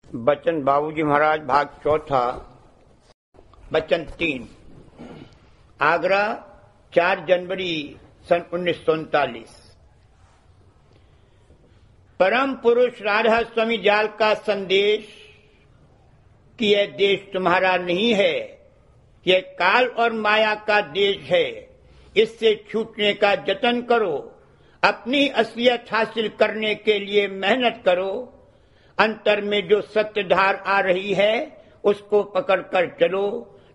बचन बाबूजी महाराज भाग चौथा बचन 3 आगरा 4 जनवरी सन 1939। परम पुरुष राधा स्वामी जाल का संदेश कि यह देश तुम्हारा नहीं है, यह काल और माया का देश है। इससे छूटने का जतन करो, अपनी असलियत हासिल करने के लिए मेहनत करो। अंतर में जो सत्य धार आ रही है उसको पकड़कर चलो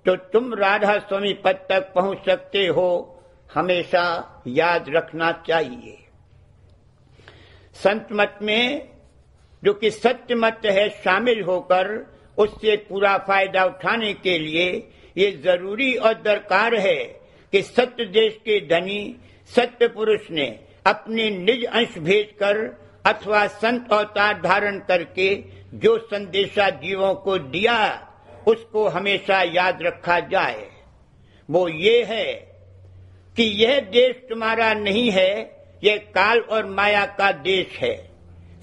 तो तुम राधा स्वामी पद तक पहुंच सकते हो, हमेशा याद रखना चाहिए। संत मत में जो कि सत्य मत है शामिल होकर उससे पूरा फायदा उठाने के लिए ये जरूरी और दरकार है कि सत्य देश के धनी सत्य पुरुष ने अपने निज अंश भेजकर अथवा संत अवतार धारण करके जो संदेशा जीवों को दिया उसको हमेशा याद रखा जाए। वो ये है कि यह देश तुम्हारा नहीं है, यह काल और माया का देश है।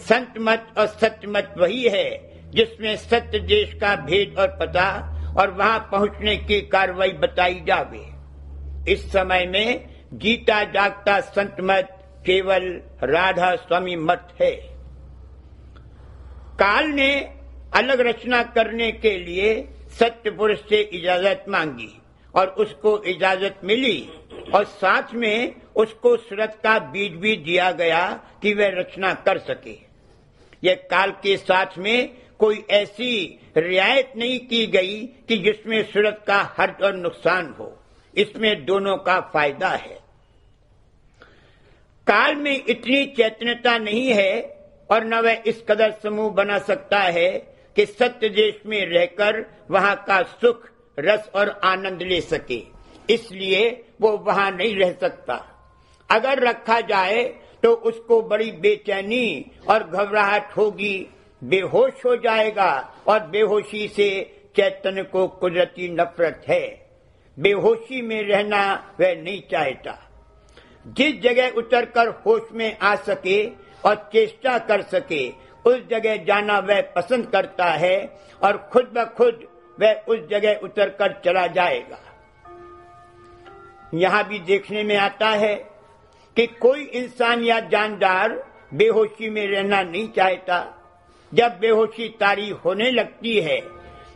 संत मत और सत्य मत वही है जिसमें सत्य देश का भेद और पता और वहां पहुंचने की कार्रवाई बताई जावे। इस समय में जीता जागता संत मत केवल राधा स्वामी मत है। काल ने अलग रचना करने के लिए सत्य पुरुष से इजाजत मांगी और उसको इजाजत मिली और साथ में उसको सूरत का बीज भी दिया गया कि वह रचना कर सके। यह काल के साथ में कोई ऐसी रियायत नहीं की गई कि जिसमें सूरत का हर्ज और नुकसान हो। इसमें दोनों का फायदा है। काल में इतनी चैतन्यता नहीं है और न वह इस कदर समूह बना सकता है कि सत्य देश में रहकर वहां का सुख रस और आनंद ले सके। इसलिए वो वहां नहीं रह सकता। अगर रखा जाए तो उसको बड़ी बेचैनी और घबराहट होगी, बेहोश हो जाएगा और बेहोशी से चैतन्य को कुदरती नफरत है। बेहोशी में रहना वह नहीं चाहता। जिस जगह उतरकर होश में आ सके और चेष्टा कर सके उस जगह जाना वह पसंद करता है और खुद ब खुद वह उस जगह उतरकर चला जाएगा। यहाँ भी देखने में आता है कि कोई इंसान या जानदार बेहोशी में रहना नहीं चाहता। जब बेहोशी तारी होने लगती है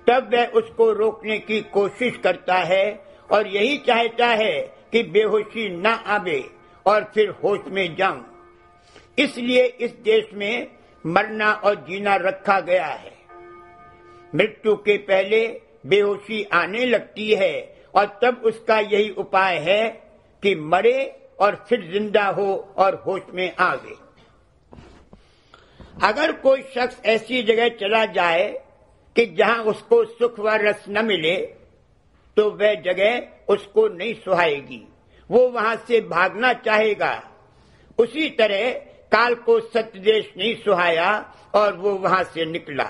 तब वह उसको रोकने की कोशिश करता है और यही चाहता है कि बेहोशी न आवे और फिर होश में जाऊं। इसलिए इस देश में मरना और जीना रखा गया है। मृत्यु के पहले बेहोशी आने लगती है और तब उसका यही उपाय है कि मरे और फिर जिंदा हो और होश में आवे। अगर कोई शख्स ऐसी जगह चला जाए कि जहां उसको सुख व रस न मिले तो वह जगह उसको नहीं सुहाएगी, वो वहां से भागना चाहेगा। उसी तरह काल को सत्य देश नहीं सुहाया और वो वहां से निकला।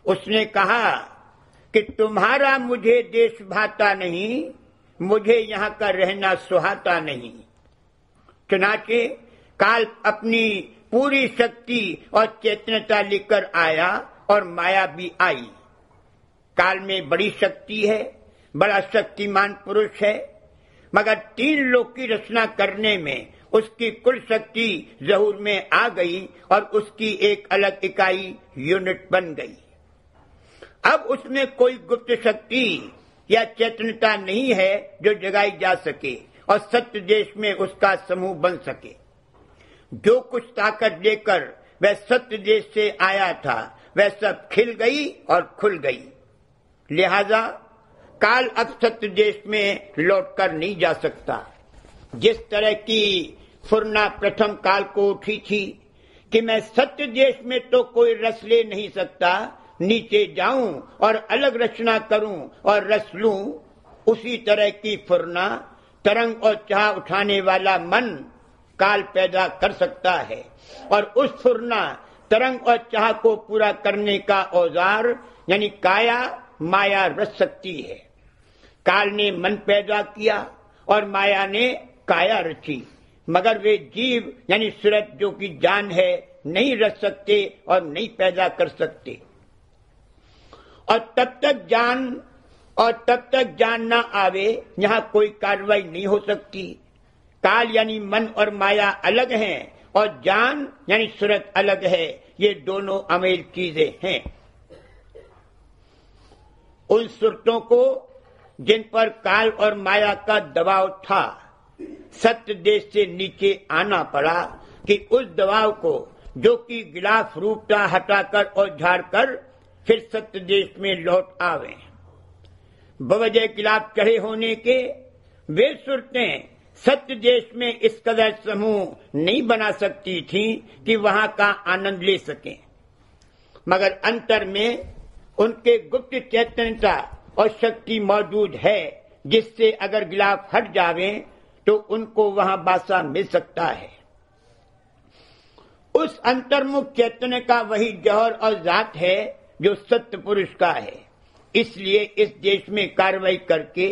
उसने कहा कि तुम्हारा मुझे देश भाता नहीं, मुझे यहाँ का रहना सुहाता नहीं। चुनाचे काल अपनी पूरी शक्ति और चेतनता लेकर आया और माया भी आई। काल में बड़ी शक्ति है, बड़ा शक्तिमान पुरुष है, मगर 3 लोक की रचना करने में उसकी कुल शक्ति ज़हूर में आ गई और उसकी एक अलग इकाई यूनिट बन गई। अब उसमें कोई गुप्त शक्ति या चेतनता नहीं है जो जगाई जा सके और सत्य देश में उसका समूह बन सके। जो कुछ ताकत लेकर वह सत्य देश से आया था वह सब खिल गई और खुल गई। लिहाजा काल अब सत्य देश में लौटकर नहीं जा सकता। जिस तरह की फुरना प्रथम काल को उठी थी कि मैं सत्य देश में तो कोई रस ले नहीं सकता, नीचे जाऊं और अलग रचना करूं और रस लूं, उसी तरह की फुरना तरंग और चाह उठाने वाला मन काल पैदा कर सकता है और उस फुरना तरंग और चाह को पूरा करने का औजार यानी काया माया रच सकती है। काल ने मन पैदा किया और माया ने काया रची, मगर वे जीव यानी सूरत जो कि जान है नहीं रच सकते और नहीं पैदा कर सकते। और तब तक जान ना आवे यहां कोई कार्रवाई नहीं हो सकती। काल यानी मन और माया अलग हैं और जान यानी सूरत अलग है। ये दोनों अमेल चीजें हैं। उन सूरतों को जिन पर काल और माया का दबाव था, सत्य देश से नीचे आना पड़ा कि उस दबाव को जो कि गिलाफ रूपता हटाकर और झाड़कर फिर सत्य देश में लौट आवे। बवजह गिलाफ चढ़े होने के वे सूरतें सत्य देश में इस कदर समूह नहीं बना सकती थी कि वहां का आनंद ले सकें, मगर अंतर में उनके गुप्त चैतन्यता और शक्ति मौजूद है, जिससे अगर गिलाफ हट जावे तो उनको वहां बासा मिल सकता है। उस अंतर्मुख चैतन्य का वही जौहर और जात है जो सत्य पुरुष का है। इसलिए इस देश में कार्रवाई करके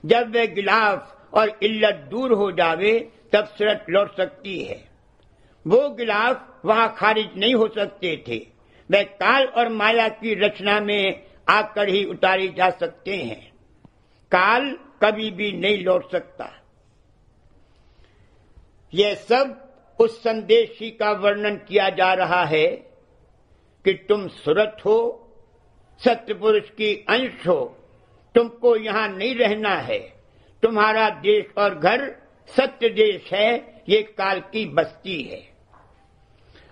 जब वह गिलाफ और इल्लत दूर हो जावे तब सूरत लौट सकती है। वो गिलाफ वहां खारिज नहीं हो सकते थे, वह काल और माया की रचना में आकर ही उतारे जा सकते हैं। काल कभी भी नहीं लौट सकता। यह सब उस संदेश ही का वर्णन किया जा रहा है कि तुम सूरत हो, सत्य पुरुष की अंश हो, तुमको यहां नहीं रहना है। तुम्हारा देश और घर सत्य देश है, ये काल की बस्ती है।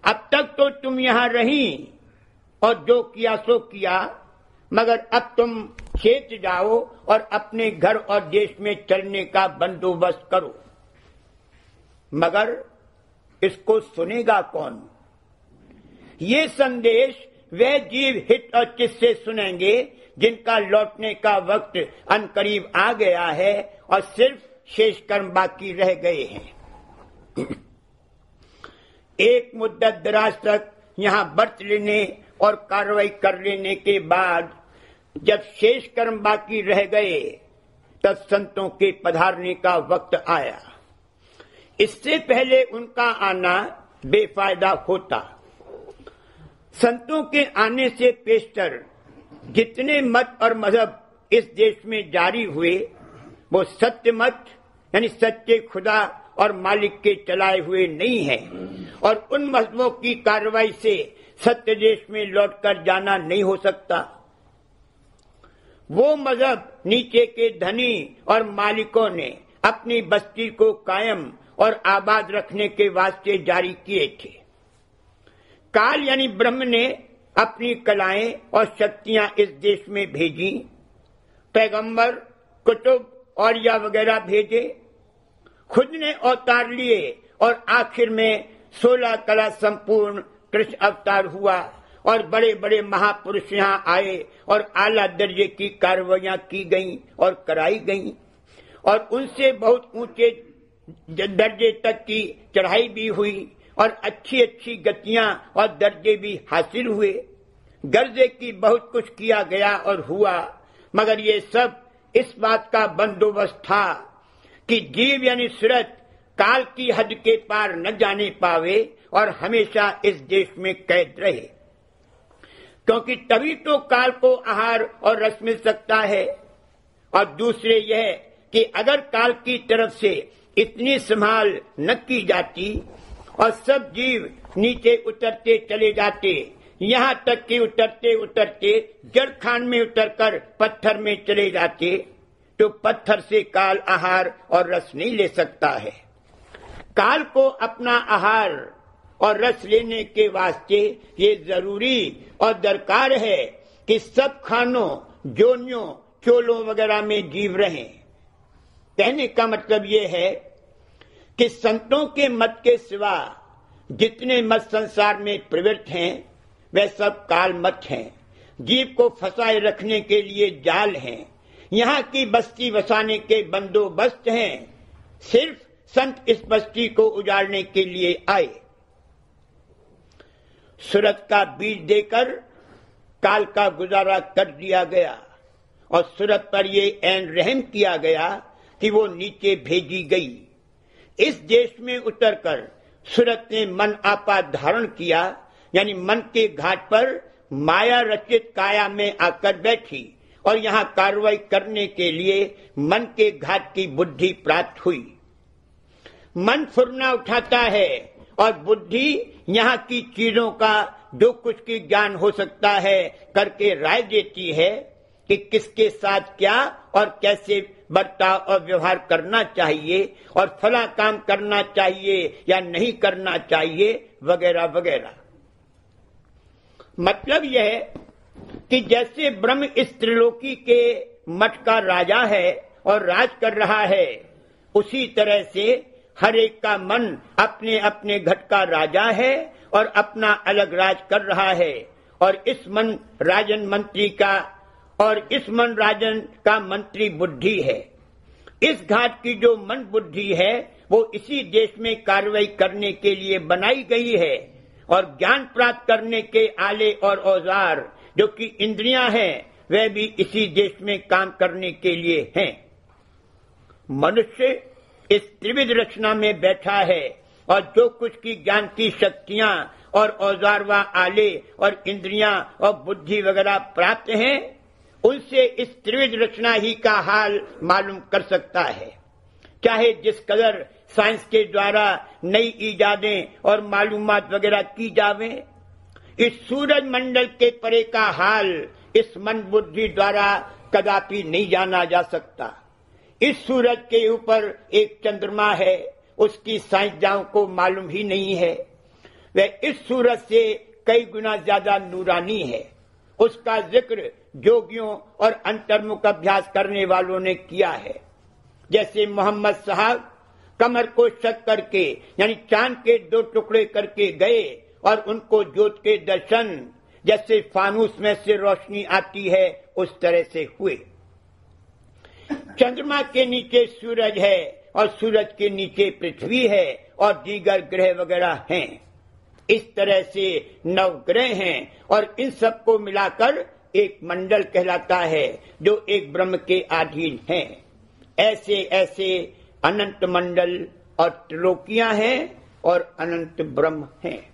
अब तक तो तुम यहां रही और जो किया सो किया, मगर अब तुम चेत जाओ और अपने घर और देश में चलने का बंदोबस्त करो। मगर इसको सुनेगा कौन? ये संदेश वे जीव हित और चित से सुनेंगे जिनका लौटने का वक्त अनकरीब आ गया है और सिर्फ शेष कर्म बाकी रह गए हैं। एक मुद्दत दराज तक यहां बरत लेने और कार्रवाई कर लेने के बाद जब शेष कर्म बाकी रह गए तब संतों के पधारने का वक्त आया। इससे पहले उनका आना बेफायदा होता। संतों के आने से पेशतर जितने मत और मजहब इस देश में जारी हुए वो सत्य मत यानी सच्चे खुदा और मालिक के चलाए हुए नहीं है, और उन मजहबों की कार्रवाई से सत्य देश में लौटकर जाना नहीं हो सकता। वो मजहब नीचे के धनी और मालिकों ने अपनी बस्ती को कायम और आबाद रखने के वास्ते जारी किए थे। काल यानी ब्रह्म ने अपनी कलाएं और शक्तियां इस देश में भेजी, पैगंबर, कुतुब और या वगैरह भेजे, खुद ने अवतार लिए और आखिर में 16 कला संपूर्ण कृष्ण अवतार हुआ और बड़े बड़े महापुरुष यहाँ आए और आला दर्जे की कार्रवाइयां की गईं और कराई गईं और उनसे बहुत ऊंचे दर्जे तक की चढ़ाई भी हुई और अच्छी अच्छी गतियां और दर्जे भी हासिल हुए। गर्जे की बहुत कुछ किया गया और हुआ, मगर ये सब इस बात का बंदोबस्त था कि जीव यानी सूरत काल की हद के पार न जाने पावे और हमेशा इस देश में कैद रहे, क्योंकि तभी तो काल को आहार और रस मिल सकता है। और दूसरे यह कि अगर काल की तरफ से इतनी संभाल न की जाती और सब जीव नीचे उतरते चले जाते, यहाँ तक कि उतरते उतरते जड़ खान में उतरकर पत्थर में चले जाते, तो पत्थर से काल आहार और रस नहीं ले सकता है। काल को अपना आहार और रस लेने के वास्ते ये जरूरी और दरकार है कि सब खानों, जोनियों, चोलों वगैरह में जीव रहें। कहने का मतलब ये है कि संतों के मत के सिवा जितने मत संसार में प्रवृत्त हैं वे सब काल मत हैं, जीव को फंसाए रखने के लिए जाल हैं, यहाँ की बस्ती बसाने के बंदोबस्त हैं। सिर्फ संत इस बस्ती को उजाड़ने के लिए आए। सूरत का बीज देकर काल का गुजारा कर दिया गया और सूरत पर ये ऐन रहम किया गया कि वो नीचे भेजी गई। इस देश में उतरकर सूरत ने मन आपा धारण किया, यानी मन के घाट पर माया रचित काया में आकर बैठी और यहाँ कार्रवाई करने के लिए मन के घाट की बुद्धि प्राप्त हुई। मन फुरना उठाता है और बुद्धि यहाँ की चीजों का जो कुछ की ज्ञान हो सकता है करके राय देती है कि किसके साथ क्या और कैसे बर्ताव और व्यवहार करना चाहिए और फला काम करना चाहिए या नहीं करना चाहिए वगैरह वगैरह। मतलब यह है कि जैसे ब्रह्म इस त्रिलोकी के मठ का राजा है और राज कर रहा है, उसी तरह से हर एक का मन अपने अपने घट का राजा है और अपना अलग राज कर रहा है। और इस मन राजन मंत्री का और इस मन राजन का मंत्री बुद्धि है। इस घाट की जो मन बुद्धि है वो इसी देश में कार्रवाई करने के लिए बनाई गई है और ज्ञान प्राप्त करने के आले और औजार जो कि इंद्रियां हैं वह भी इसी देश में काम करने के लिए हैं। मनुष्य इस त्रिविध रचना में बैठा है और जो कुछ की ज्ञान की शक्तियां और औजार व आले और इंद्रियां और बुद्धि वगैरह प्राप्त हैं, उनसे इस त्रिविध रचना ही का हाल मालूम कर सकता है। चाहे जिस कदर साइंस के द्वारा नई इजादें और मालूमात वगैरह की जावे, इस सूरज मंडल के परे का हाल इस मन बुद्धि द्वारा कदापि नहीं जाना जा सकता। इस सूरज के ऊपर एक चंद्रमा है, उसकी साइंसदानों को मालूम ही नहीं है। वह इस सूरज से कई गुना ज्यादा नूरानी है। उसका जिक्र जोगियों और अंतर्मुख अभ्यास करने वालों ने किया है। जैसे मोहम्मद साहब कमर को शक करके यानी चांद के 2 टुकड़े करके गए और उनको ज्योत के दर्शन जैसे फानूस में से रोशनी आती है उस तरह से हुए। चंद्रमा के नीचे सूरज है और सूरज के नीचे पृथ्वी है और दीगर ग्रह वगैरह हैं। इस तरह से 9 ग्रह हैं और इन सबको मिलाकर एक मंडल कहलाता है जो एक ब्रह्म के अधीन है। ऐसे ऐसे अनंत मंडल और त्रिलोकियां हैं और अनंत ब्रह्म हैं।